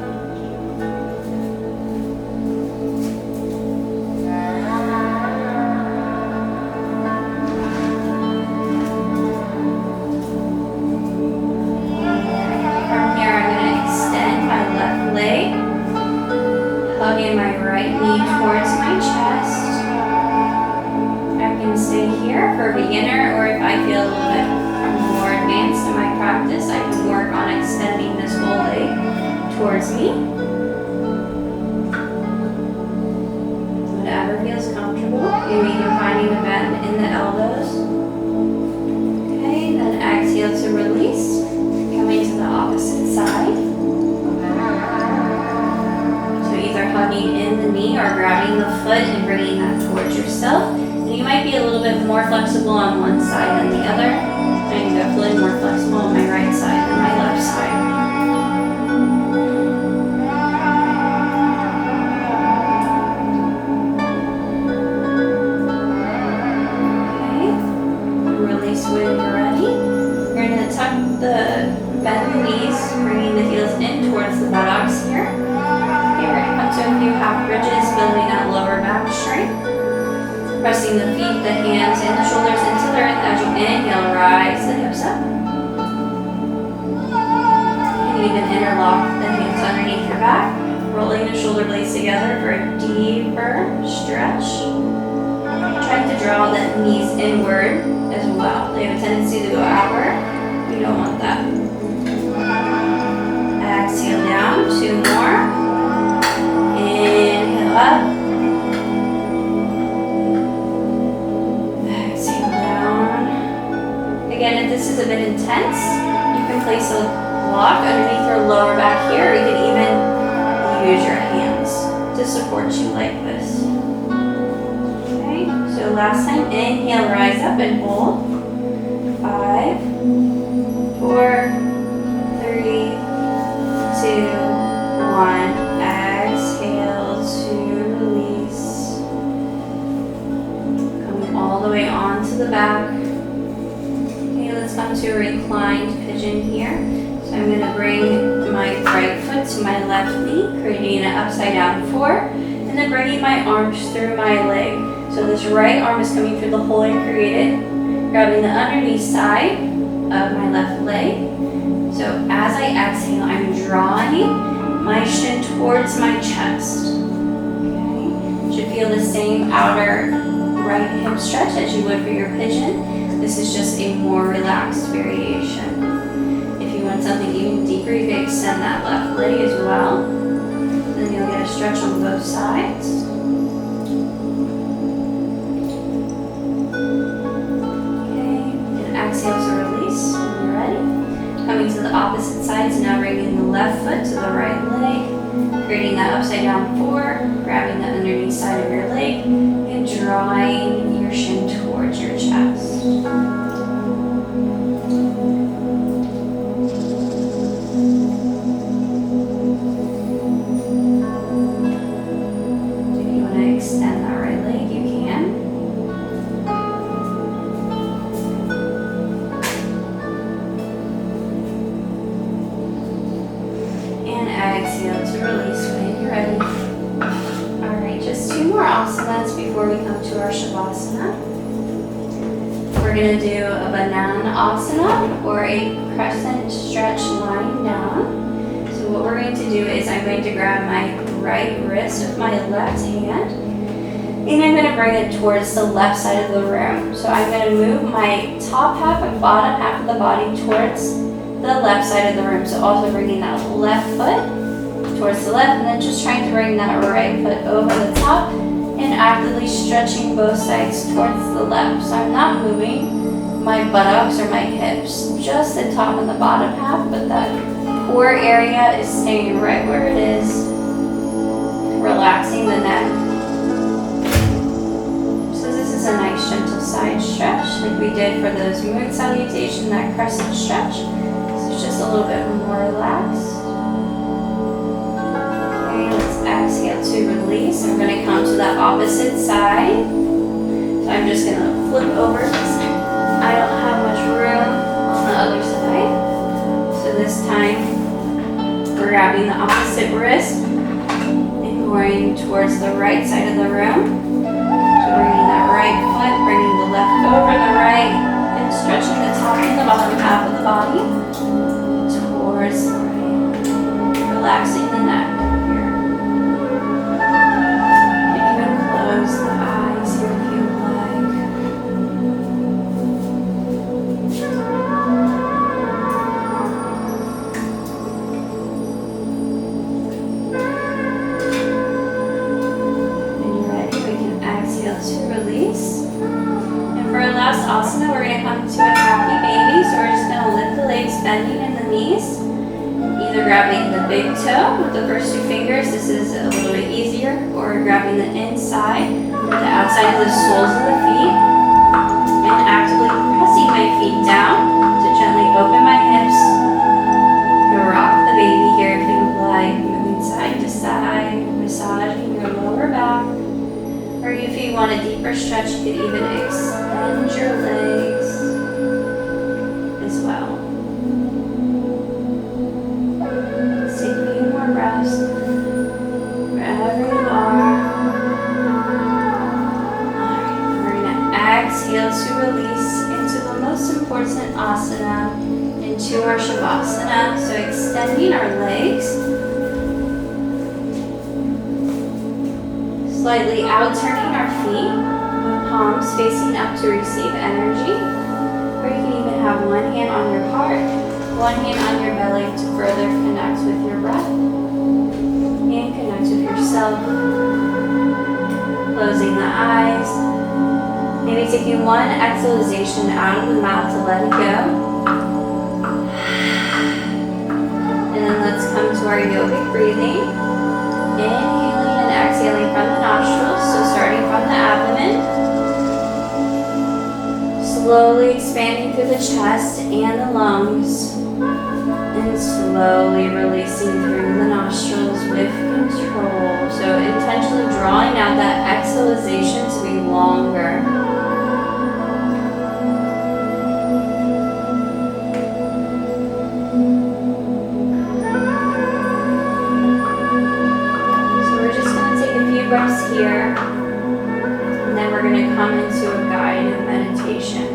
Hugging my right knee towards my chest. I can stay here for a beginner, or if I feel a little bit more advanced in my practice, I can work on extending this whole leg towards me. Whatever feels comfortable. Maybe you're finding a bend in the elbows. Okay, then exhale to release. Coming to the opposite side. Either hugging in the knee or grabbing the foot and bringing that towards yourself. And you might be a little bit more flexible on one side than the other. I'm definitely more flexible on my right side than my left side. Okay. Release when you're ready. You're going to tuck bend the knees, bringing the heels in towards the buttocks here. So a few half bridges, building that lower back strength. Pressing the feet, the hands, and the shoulders into the earth as you inhale, rise the hips up. And even interlock the hands underneath your back, rolling the shoulder blades together for a deeper stretch. Trying to draw the knees inward as well. They have a tendency to go outward. We don't want that. Exhale down, 2 more. Inhale up. Exhale down. Again, if this is a bit intense, you can place a block underneath your lower back here, or you can even use your hands to support you like this. Okay, so last time, inhale, rise up and hold. 5, 4, 3, 2, 1. Exhale to release. Coming all the way onto the back. Okay, let's come to a reclined pigeon here. So I'm going to bring my right foot to my left knee, creating an upside down 4. And then bringing my arms through my leg. So this right arm is coming through the hole I created, grabbing the underneath side of my left leg. So as I exhale, I'm drawing my shin towards my chest. Okay. Should feel the same outer right hip stretch as you would for your pigeon. This is just a more relaxed variation. If you want something even deeper, you can extend that left leg as well. Then you'll get a stretch on both sides. Okay, and exhale to release when you're ready. Coming to the opposite sides, now bringing the left foot to the right leg, creating that upside down four, grabbing the underneath side of your leg, and drawing your shin towards your chest. Extend that right leg, you can. And exhale to release when you're ready. Alright, just 2 more asanas before we come to our Shavasana. We're going to do a banana asana or a crescent stretch lying down. So what we're going to do is I'm going to grab my right wrist with my left hand, and I'm going to bring it towards the left side of the room. So I'm going to move my top half and bottom half of the body towards the left side of the room. So also bringing that left foot towards the left, and then just trying to bring that right foot over the top and actively stretching both sides towards the left. So I'm not moving my buttocks or my hips, just the top and the bottom half, but that core area is staying right where it is, relaxing the neck. A nice gentle side stretch like we did for those moon salutation, that crescent stretch. So it's just a little bit more relaxed. Okay, let's exhale to release. We're going to come to the opposite side. So I'm just going to flip over because I don't have much room on the other side. So this time we're grabbing the opposite wrist and going towards the right side of the room. Bringing that right foot, bringing the left over the right, and stretching the top and the bottom half of the body towards the right. Relaxing the neck here. And even close the eyes here if you like. To release. And for our last asana, we're going to come to a happy baby. So we're just going to lift the legs, bending in the knees. Either grabbing the big toe with the first 2 fingers, this is a little bit easier, or grabbing the inside, the outside of the soles of the feet, and actively pressing my feet down to gently open my hips. You can rock the baby here if you would like, moving side to side, massaging your lower back. Or if you want a deeper stretch, you could even extend your legs as well. Let's take a few more breaths wherever you are. Alright, we're going to exhale to release into the most important asana, into our Shavasana. So extending our legs. Slightly out turning our feet, with palms facing up to receive energy. Or you can even have one hand on your heart, one hand on your belly to further connect with your breath and connect with yourself. Closing the eyes. Maybe taking one exhalation out of the mouth to let it go. And then let's come to our yogic breathing. Inhaling and exhaling from the nostrils, so starting from the abdomen. Slowly expanding through the chest and the lungs. And slowly releasing through the nostrils with control. So intentionally drawing out that exhalation to be longer. come into a guided meditation.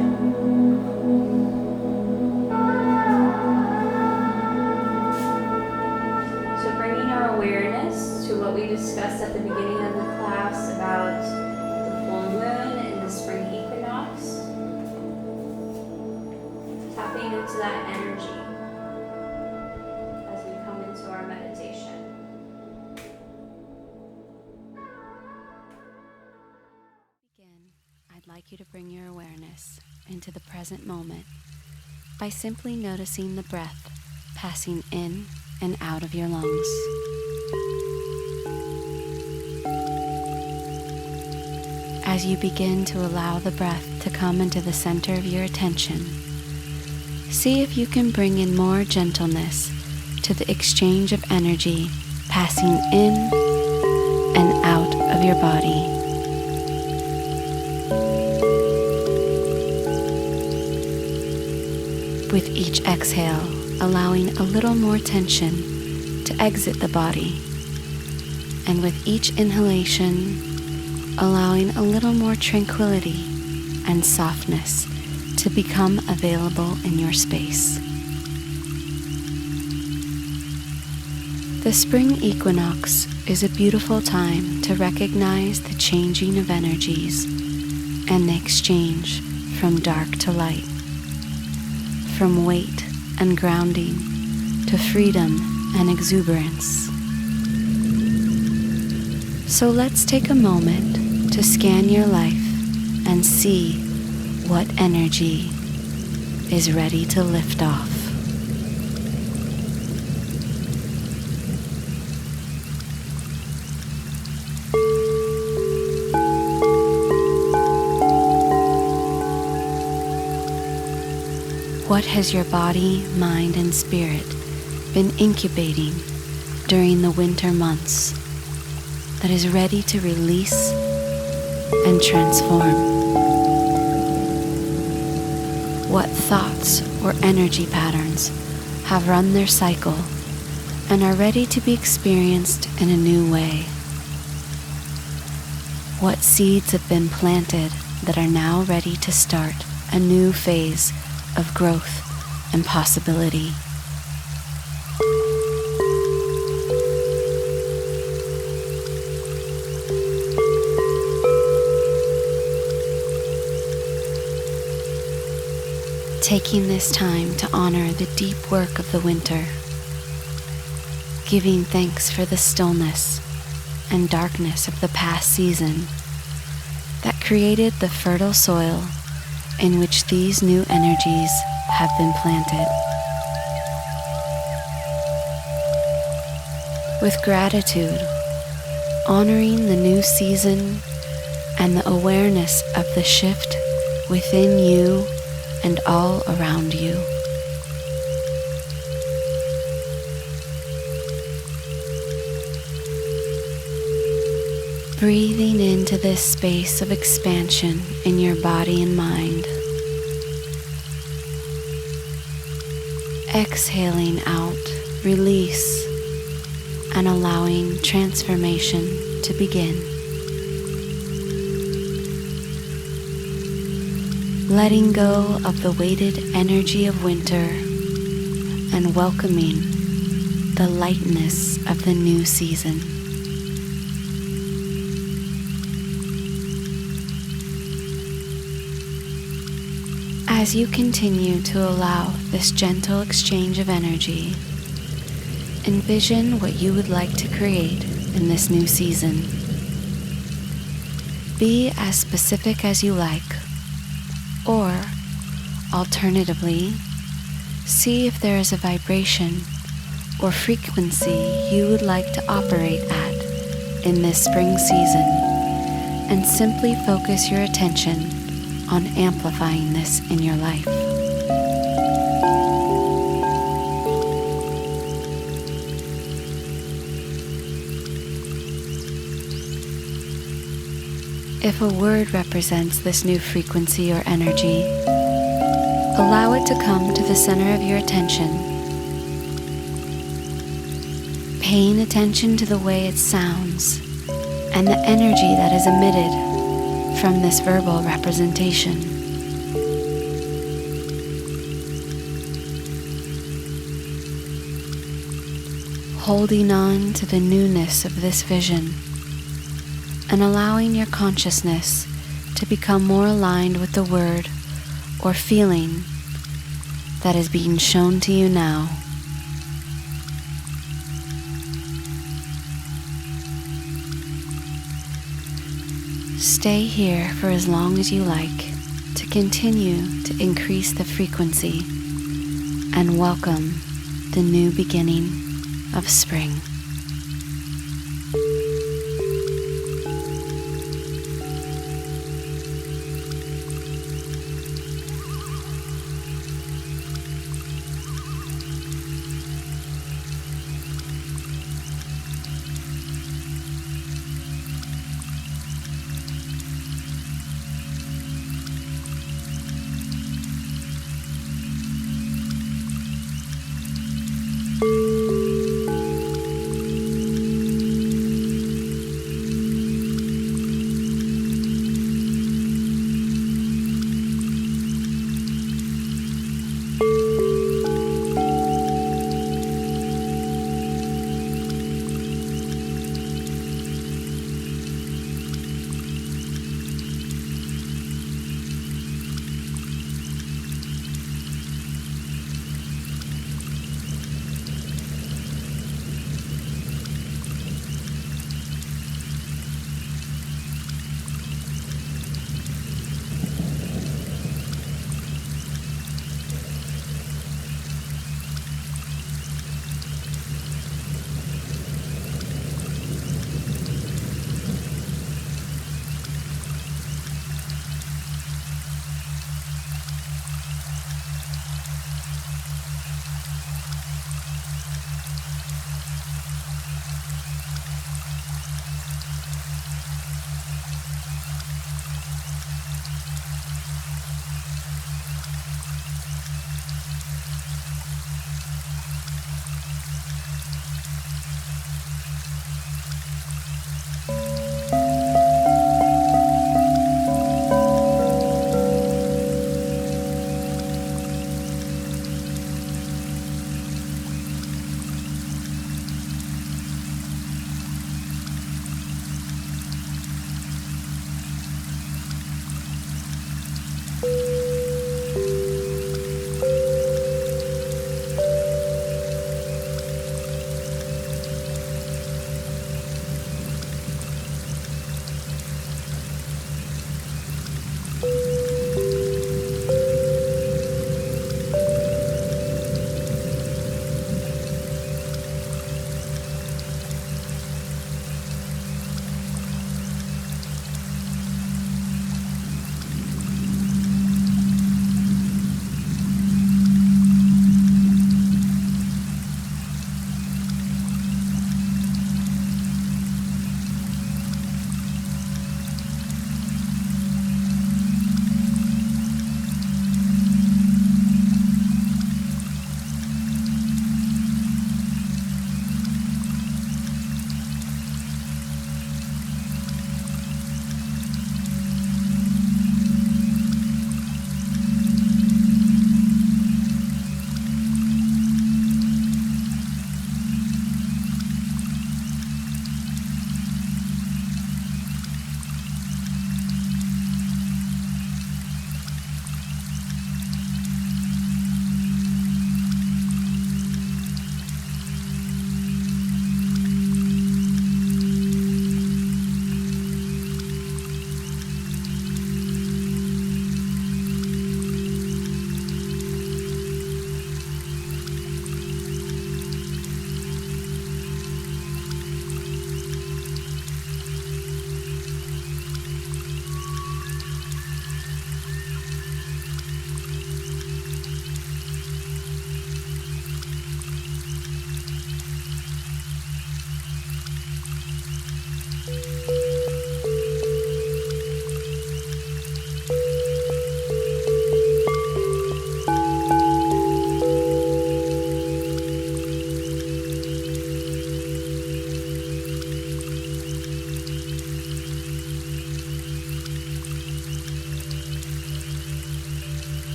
So bringing our awareness to what we discussed at the beginning of the class about the full moon and the spring equinox. Tapping into that energy as we come into our meditation. I'd like you to bring your awareness into the present moment by simply noticing the breath passing in and out of your lungs. As you begin to allow the breath to come into the center of your attention, see if you can bring in more gentleness to the exchange of energy passing in and out of your body. With each exhale, allowing a little more tension to exit the body, and with each inhalation, allowing a little more tranquility and softness to become available in your space. The spring equinox is a beautiful time to recognize the changing of energies and the exchange from dark to light, from weight and grounding to freedom and exuberance. So let's take a moment to scan your life and see what energy is ready to lift off. What has your body, mind, and spirit been incubating during the winter months that is ready to release and transform? What thoughts or energy patterns have run their cycle and are ready to be experienced in a new way? What seeds have been planted that are now ready to start a new phase of growth and possibility? Taking this time to honor the deep work of the winter, giving thanks for the stillness and darkness of the past season that created the fertile soil in which these new energies have been planted. With gratitude, honoring the new season and the awareness of the shift within you and all around you. Breathing into this space of expansion in your body and mind. Exhaling out, release, and allowing transformation to begin. Letting go of the weighted energy of winter and welcoming the lightness of the new season. As you continue to allow this gentle exchange of energy, envision what you would like to create in this new season. Be as specific as you like, or alternatively, see if there is a vibration or frequency you would like to operate at in this spring season, and simply focus your attention on amplifying this in your life. If a word represents this new frequency or energy, allow it to come to the center of your attention, paying attention to the way it sounds and the energy that is emitted from this verbal representation. Holding on to the newness of this vision and allowing your consciousness to become more aligned with the word or feeling that is being shown to you now. Stay here for as long as you like to continue to increase the frequency and welcome the new beginning of spring.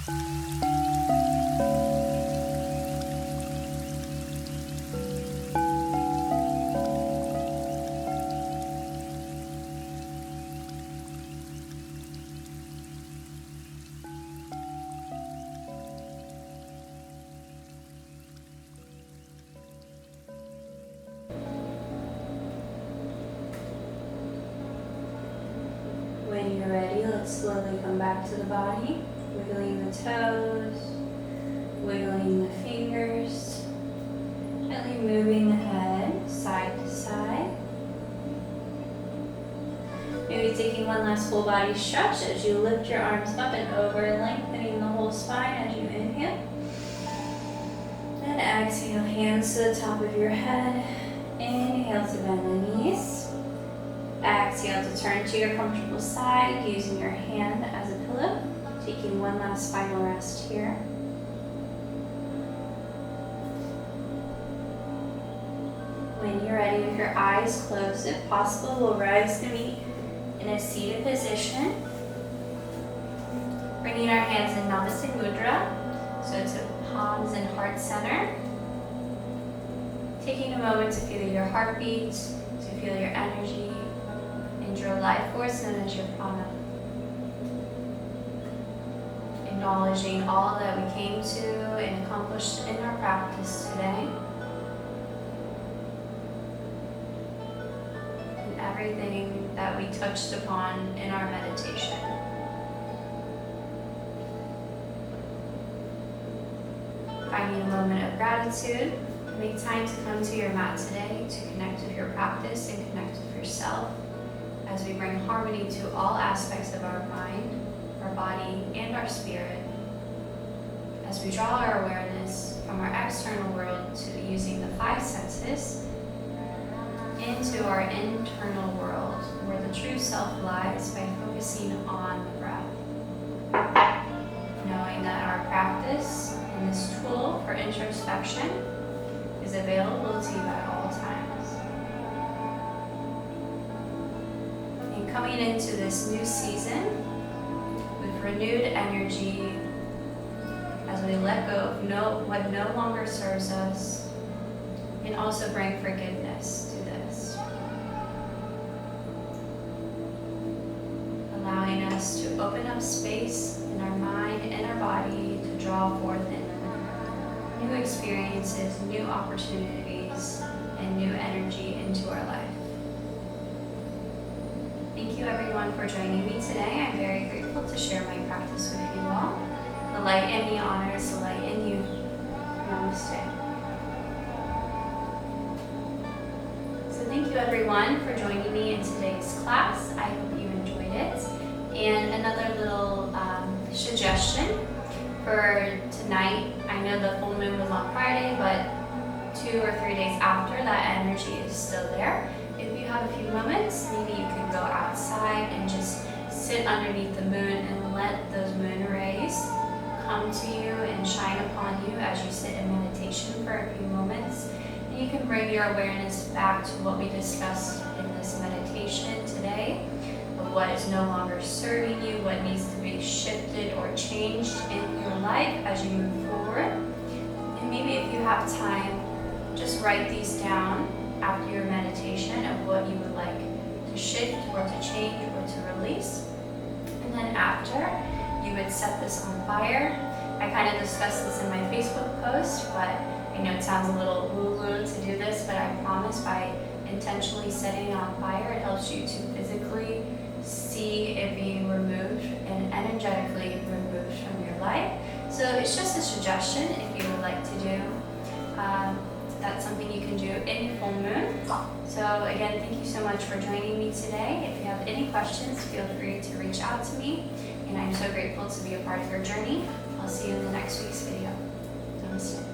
When you're ready, let's slowly come back to the body, wiggling the toes, wiggling the fingers, gently moving the head side to side. Maybe taking one last full body stretch as you lift your arms up and over, lengthening the whole spine as you inhale. And exhale, hands to the top of your head. Inhale to bend the knees. Exhale to turn to your comfortable side, using your hand as a pillow. Taking one last final rest here. When you're ready, with your eyes closed, if possible, we'll rise to meet in a seated position. Bringing our hands in Namaste Mudra, so to palms and heart center. Taking a moment to feel your heartbeat, to feel your energy, and your life force known as your prana. Acknowledging all that we came to and accomplished in our practice today. And everything that we touched upon in our meditation. Finding a moment of gratitude. Make time to come to your mat today to connect with your practice and connect with yourself as we bring harmony to all aspects of our mind, our body, and our spirit. As we draw our awareness from our external world to using the 5 senses into our internal world where the true self lies by focusing on the breath. Knowing that our practice and this tool for introspection is available to you at all times. And coming into this new season with renewed energy as we let go of what no longer serves us and also bring forgiveness to this. Allowing us to open up space in our mind and our body to draw forth in new experiences, new opportunities, and new energy into our life. Thank you everyone for joining me today. I'm very grateful to share my practice with you all. The light in me honors the light in you. Namaste. So thank you everyone for joining me in today's class. I hope you enjoyed it. And another little suggestion for tonight. I know the full moon was on Friday, but 2 or 3 days after, that energy is still there. If you have a few moments, maybe you could go outside and just sit underneath the moon and let those moon rays come to you and shine upon you as you sit in meditation for a few moments. And you can bring your awareness back to what we discussed in this meditation today, of what is no longer serving you, what needs to be shifted or changed in your life as you move forward. And maybe if you have time, just write these down after your meditation of what you would like to shift or to change or to release. And then after, you would set this on fire. I kind of discussed this in my Facebook post, but I know it sounds a little woo-woo to do this, but I promise by intentionally setting it on fire, it helps you to physically see it being removed and energetically removed from your life. So it's just a suggestion if you would like to do. That's something you can do in full moon. So again, thank you so much for joining me today. If you have any questions, feel free to reach out to me. And I'm so grateful to be a part of your journey. I'll see you in the next week's video. Namaste.